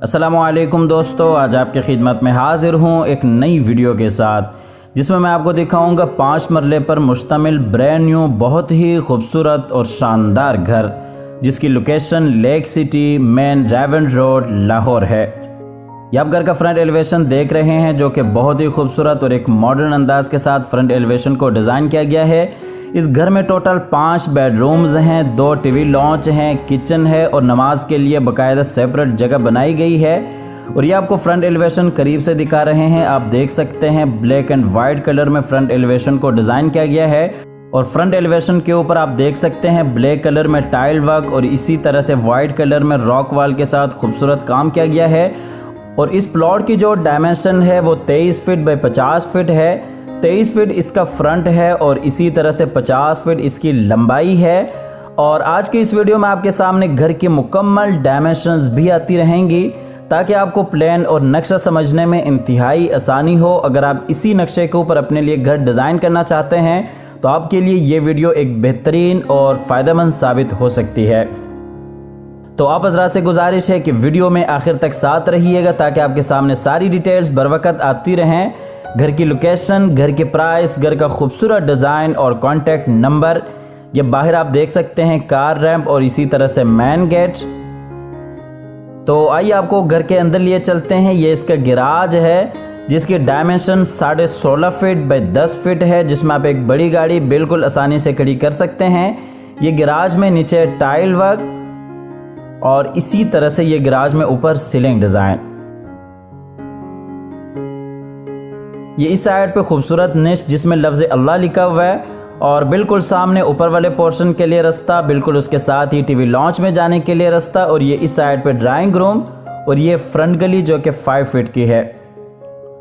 अस्सलामुअलैकुम दोस्तों, आज आपकी खिदमत में हाजिर हूँ एक नई वीडियो के साथ जिसमें मैं आपको दिखाऊंगा 5 मरले पर मुश्तमिल ब्रांड न्यू बहुत ही खूबसूरत और शानदार घर जिसकी location Lake City main Raiwind Road Lahore है। ये आप घर का फ्रंट एलिवेशन देख रहे हैं जो कि बहुत ही खूबसूरत और एक मॉडर्न अंदाज के साथ फ्रंट एलिवेशन को डिज़ाइन किया गया है। इस घर में टोटल 5 बेडरूम्स हैं, 2 टीवी लॉन्च हैं, किचन है और नमाज के लिए बाकायदा सेपरेट जगह बनाई गई है। और ये आपको फ्रंट एलिवेशन करीब से दिखा रहे हैं। आप देख सकते हैं ब्लैक एंड वाइट कलर में फ्रंट एलिवेशन को डिज़ाइन किया गया है और फ्रंट एलिवेशन के ऊपर आप देख सकते हैं ब्लैक कलर में टाइल वर्क और इसी तरह से वाइट कलर में रॉक वॉल के साथ खूबसूरत काम किया गया है। और इस प्लॉट की जो डायमेंशन है वो 23 फीट बाई 50 फीट है। 23 फीट इसका फ्रंट है और इसी तरह से 50 फीट इसकी लंबाई है। और आज की इस वीडियो में आपके सामने घर की मुकम्मल डायमेंशंस भी आती रहेंगी ताकि आपको प्लान और नक्शा समझने में इंतहाई आसानी हो। अगर आप इसी नक्शे के ऊपर अपने लिए घर डिज़ाइन करना चाहते हैं तो आपके लिए ये वीडियो एक बेहतरीन और फ़ायदेमंद साबित हो सकती है। तो आप हज़रात से गुजारिश है कि वीडियो में आखिर तक साथ रहिएगा ताकि आपके सामने सारी डिटेल्स बरवकत आती रहें। घर की लोकेशन, घर के प्राइस, घर का खूबसूरत डिज़ाइन और कॉन्टैक्ट नंबर। ये बाहर आप देख सकते हैं कार रैंप और इसी तरह से मेन गेट। तो आइए आपको घर के अंदर लिए चलते हैं। ये इसका गैराज है जिसकी डायमेंशन 16.5 फीट बाई 10 फीट है जिसमें आप एक बड़ी गाड़ी बिल्कुल आसानी से खड़ी कर सकते हैं। ये गैराज में नीचे टाइल वर्क और इसी तरह से ये गैराज में ऊपर सीलिंग डिज़ाइन। ये इस साइड पे खूबसूरत निश जिसमें लफ्ज़ अल्लाह लिखा हुआ है और बिल्कुल सामने ऊपर वाले पोर्शन के लिए रास्ता, बिल्कुल उसके साथ ही टीवी लॉन्च में जाने के लिए रास्ता। और ये इस साइड पे ड्राइंग रूम और ये फ्रंट गली जो कि 5 फीट की है।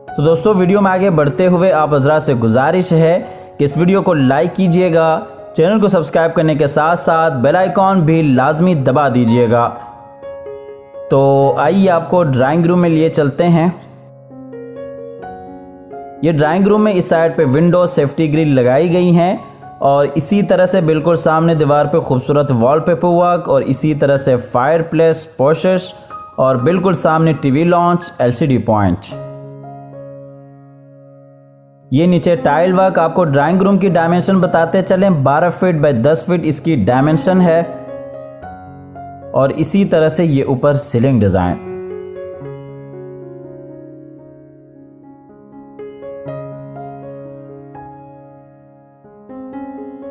तो दोस्तों वीडियो में आगे बढ़ते हुए आप हज़रात से गुजारिश है कि इस वीडियो को लाइक कीजिएगा, चैनल को सब्सक्राइब करने के साथ साथ बेल आइकॉन भी लाजमी दबा दीजिएगा। तो आइए आपको ड्राइंग रूम में लिए चलते हैं। ये ड्राइंग रूम में इस साइड पे विंडो सेफ्टी ग्रिल लगाई गई हैं और इसी तरह से बिल्कुल सामने दीवार पे खूबसूरत वॉलपेपर वर्क और इसी तरह से फायर प्लेस पोशेस और बिल्कुल सामने टीवी लॉन्च एलसीडी पॉइंट। ये नीचे टाइल वर्क। आपको ड्राइंग रूम की डायमेंशन बताते चलें, 12 फीट बाई 10 फीट इसकी डायमेंशन है और इसी तरह से ये ऊपर सीलिंग डिज़ाइन।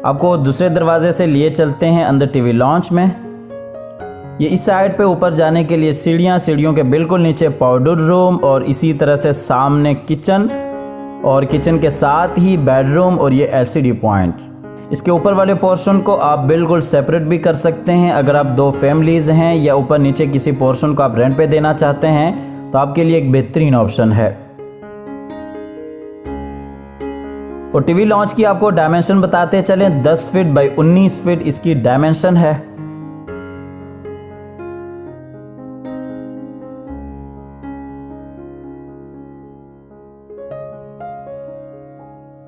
आपको दूसरे दरवाजे से लिए चलते हैं अंदर टीवी लॉन्च में। ये इस साइड पे ऊपर जाने के लिए सीढ़ियों के बिल्कुल नीचे पाउडर रूम और इसी तरह से सामने किचन और किचन के साथ ही बेडरूम और ये एलसीडी पॉइंट। इसके ऊपर वाले पोर्शन को आप बिल्कुल सेपरेट भी कर सकते हैं। अगर आप 2 फैमिलीज़ हैं या ऊपर नीचे किसी पोर्शन को आप रेंट पे देना चाहते हैं तो आपके लिए एक बेहतरीन ऑप्शन है। और टीवी लॉन्च की आपको डायमेंशन बताते चलें, 10 फीट बाई 19 फीट इसकी डायमेंशन है।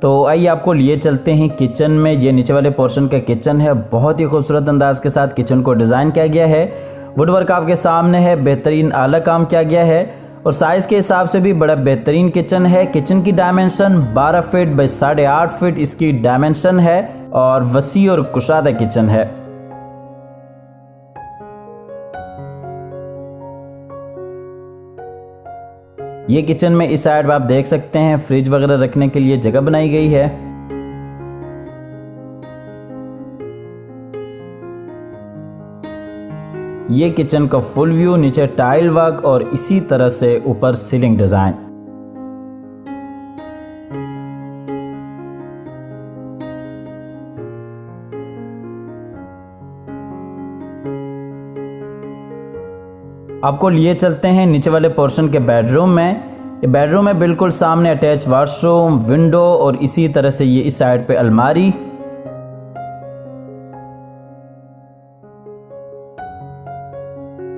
तो आइए आपको लिए चलते हैं किचन में। ये नीचे वाले पोर्शन का किचन है, बहुत ही खूबसूरत अंदाज के साथ किचन को डिज़ाइन किया गया है। वुडवर्क आपके सामने है, बेहतरीन आला काम किया गया है और साइज़ के हिसाब से भी बड़ा बेहतरीन किचन है। किचन की डायमेंशन 12 फीट बाई 8.5 फीट इसकी डायमेंशन है और वसी और कुशादा किचन है। ये किचन में इस साइड आप देख सकते हैं फ्रिज वगैरह रखने के लिए जगह बनाई गई है। ये किचन का फुल व्यू, नीचे टाइल वर्क और इसी तरह से ऊपर सीलिंग डिज़ाइन। आपको लिए चलते हैं नीचे वाले पोर्शन के बेडरूम में। ये बेडरूम में बिल्कुल सामने अटैच वॉशरूम, विंडो और इसी तरह से ये इस साइड पे अलमारी।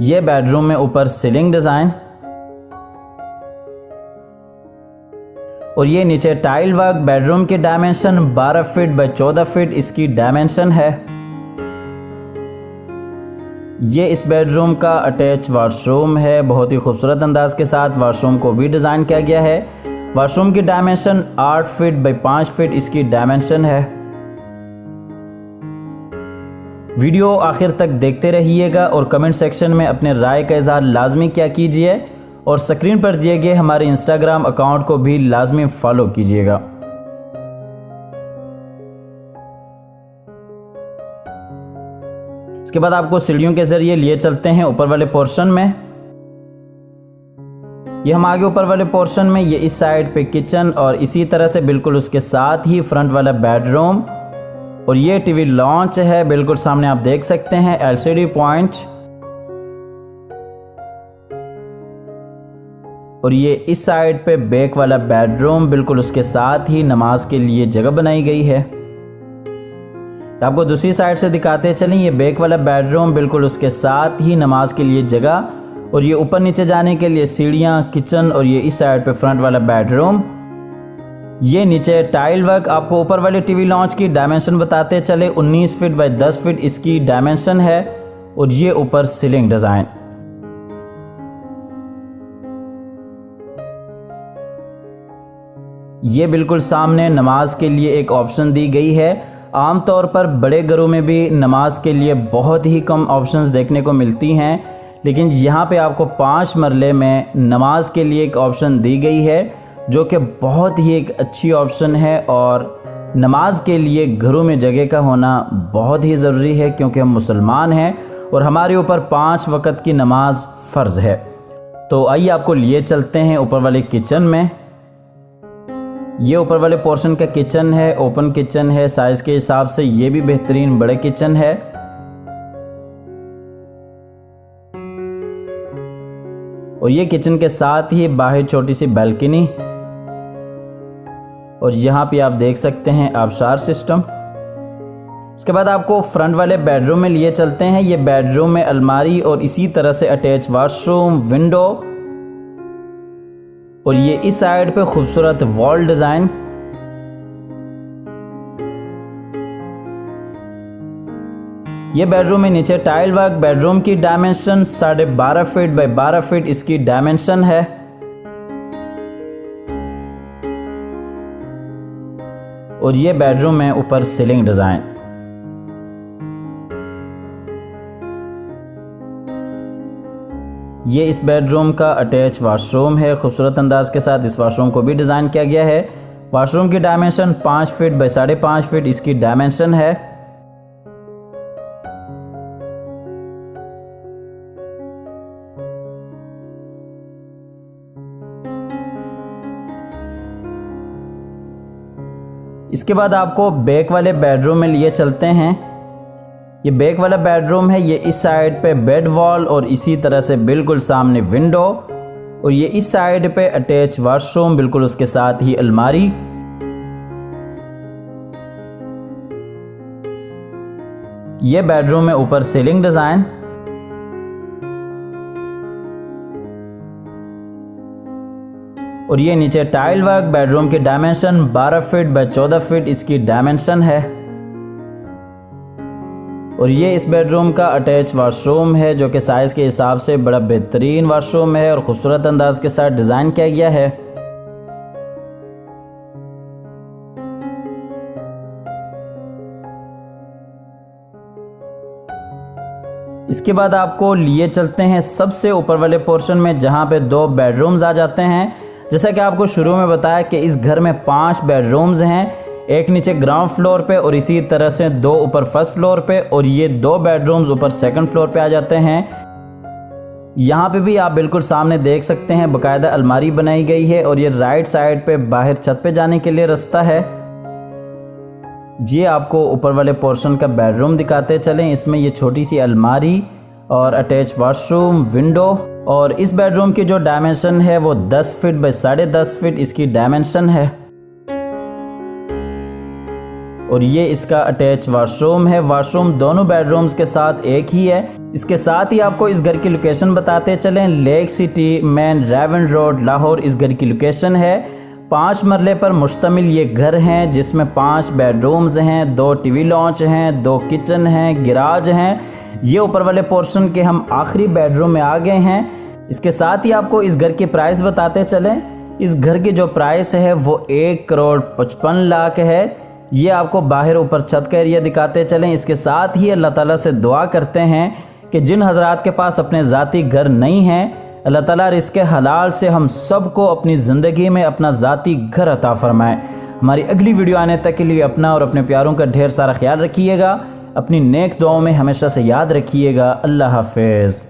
ये बेडरूम में ऊपर सीलिंग डिज़ाइन और ये नीचे टाइल वर्क। बेडरूम की डायमेंशन 12 फीट बाई 14 फीट इसकी डायमेंशन है। ये इस बेडरूम का अटैच वॉशरूम है। बहुत ही खूबसूरत अंदाज के साथ वॉशरूम को भी डिज़ाइन किया गया है। वॉशरूम की डायमेंशन 8 फीट बाई 5 फीट इसकी डायमेंशन है। वीडियो आखिर तक देखते रहिएगा और कमेंट सेक्शन में अपने राय का इजहार लाजमी क्या कीजिए और स्क्रीन पर दिए गए हमारे इंस्टाग्राम अकाउंट को भी लाजमी फॉलो कीजिएगा। इसके बाद आपको सीढ़ियों के जरिए लिए चलते हैं ऊपर वाले पोर्शन में। ये हम आगे ऊपर वाले पोर्शन में, ये इस साइड पे किचन और इसी तरह से बिल्कुल उसके साथ ही फ्रंट वाला बेडरूम और ये टीवी लॉन्च है। बिल्कुल सामने आप देख सकते हैं एलसीडी पॉइंट और ये इस साइड पे बैक वाला बेडरूम, बिल्कुल उसके साथ ही नमाज के लिए जगह बनाई गई है। आपको दूसरी साइड से दिखाते चलें, ये बैक वाला बेडरूम, बिल्कुल उसके साथ ही नमाज के लिए जगह और ये ऊपर नीचे जाने के लिए सीढ़ियाँ, किचन और ये इस साइड पे फ्रंट वाला बेडरूम। ये नीचे टाइल वर्क। आपको ऊपर वाले टीवी लॉन्च की डायमेंशन बताते चले, 19 फीट बाई 10 फीट इसकी डायमेंशन है और ये ऊपर सीलिंग डिज़ाइन। ये बिल्कुल सामने नमाज के लिए एक ऑप्शन दी गई है। आमतौर पर बड़े घरों में भी नमाज के लिए बहुत ही कम ऑप्शंस देखने को मिलती हैं, लेकिन यहाँ पे आपको 5 मरले में नमाज के लिए एक ऑप्शन दी गई है जो कि बहुत ही एक अच्छी ऑप्शन है। और नमाज के लिए घरों में जगह का होना बहुत ही ज़रूरी है क्योंकि हम मुसलमान हैं और हमारे ऊपर 5 वक़्त की नमाज फ़र्ज़ है। तो आइए आपको लिए चलते हैं ऊपर वाले किचन में। ये ऊपर वाले पोर्शन का किचन है, ओपन किचन है। साइज के हिसाब से ये भी बेहतरीन बड़े किचन है। और ये किचन के साथ ही बाहर छोटी सी बालकनी और यहाँ पे आप देख सकते हैं आबशार सिस्टम। इसके बाद आपको फ्रंट वाले बेडरूम में लिए चलते हैं। ये बेडरूम में अलमारी और इसी तरह से अटैच वॉशरूम, विंडो और ये इस साइड पे खूबसूरत वॉल डिजाइन। ये बेडरूम में नीचे टाइल वर्क। बेडरूम की डायमेंशन 12.5 फीट बाई 12 फीट इसकी डायमेंशन है। और ये बेडरूम में ऊपर सीलिंग डिजाइन। ये इस बेडरूम का अटैच वॉशरूम है। खूबसूरत अंदाज के साथ इस वॉशरूम को भी डिज़ाइन किया गया है। वॉशरूम की डायमेंशन 5 फीट बाई 5.5 फीट इसकी डायमेंशन है। इसके बाद आपको बैक वाले बेडरूम में लिए चलते हैं। ये बैक वाला बेडरूम है। ये इस साइड पे बेड वॉल और इसी तरह से बिल्कुल सामने विंडो और ये इस साइड पे अटैच वॉशरूम, बिल्कुल उसके साथ ही अलमारी। ये बेडरूम में ऊपर सीलिंग डिजाइन। और ये नीचे टाइल वर्क। बेडरूम की डायमेंशन 12 फीट बाई 14 फीट इसकी डायमेंशन है। और ये इस बेडरूम का अटैच वॉशरूम है जो कि साइज के हिसाब से बड़ा बेहतरीन वॉशरूम है और खूबसूरत अंदाज के साथ डिजाइन किया गया है। इसके बाद आपको लिए चलते हैं सबसे ऊपर वाले पोर्शन में जहां पे 2 बेडरूम्स आ जाते हैं। जैसा कि आपको शुरू में बताया कि इस घर में 5 बेडरूम्स हैं, एक नीचे ग्राउंड फ्लोर पे और इसी तरह से 2 ऊपर फर्स्ट फ्लोर पे और ये 2 बेडरूम्स ऊपर सेकंड फ्लोर पे आ जाते हैं। यहाँ पे भी आप बिल्कुल सामने देख सकते हैं बाकायदा अलमारी बनाई गई है और ये राइट साइड पे बाहर छत पे जाने के लिए रास्ता है। ये आपको ऊपर वाले पोर्शन का बेडरूम दिखाते चलें। इसमें ये छोटी सी अलमारी और अटैच वॉशरूम, विंडो और इस बेडरूम की जो डायमेंशन है वो 10 फीट बाई 10.5 फीट इसकी डायमेंशन है। और ये इसका अटैच वॉशरूम है। वॉशरूम दोनों बेडरूम्स के साथ एक ही है। इसके साथ ही आपको इस घर की लोकेशन बताते चलें। Lake City main Raiwind Road Lahore इस घर की लोकेशन है। 5 मरले पर मुश्तमिल ये घर हैं जिसमें 5 बेडरूम्स हैं, 2 टीवी लॉन्च हैं, 2 किचन हैं, गिराज हैं। ये ऊपर वाले पोर्शन के हम आखिरी बेडरूम में आ गए हैं। इसके साथ ही आपको इस घर की प्राइस बताते चलें। इस घर की जो प्राइस है वो 1,55,00,000 है। ये आपको बाहर ऊपर छत का एरिया दिखाते चलें। इसके साथ ही अल्लाह ताला से दुआ करते हैं कि जिन हजरात के पास अपने ज़ाती घर नहीं हैं, अल्लाह ताला रिज़्क़ हलाल से हम सबको अपनी ज़िंदगी में अपना ज़ाती घर अता फरमाए। हमारी अगली वीडियो आने तक के लिए अपना और अपने प्यारों का ढेर सारा ख्याल रखिएगा। अपनी नेक दुआओं में हमेशा से याद रखिएगा। अल्लाह हाफिज़।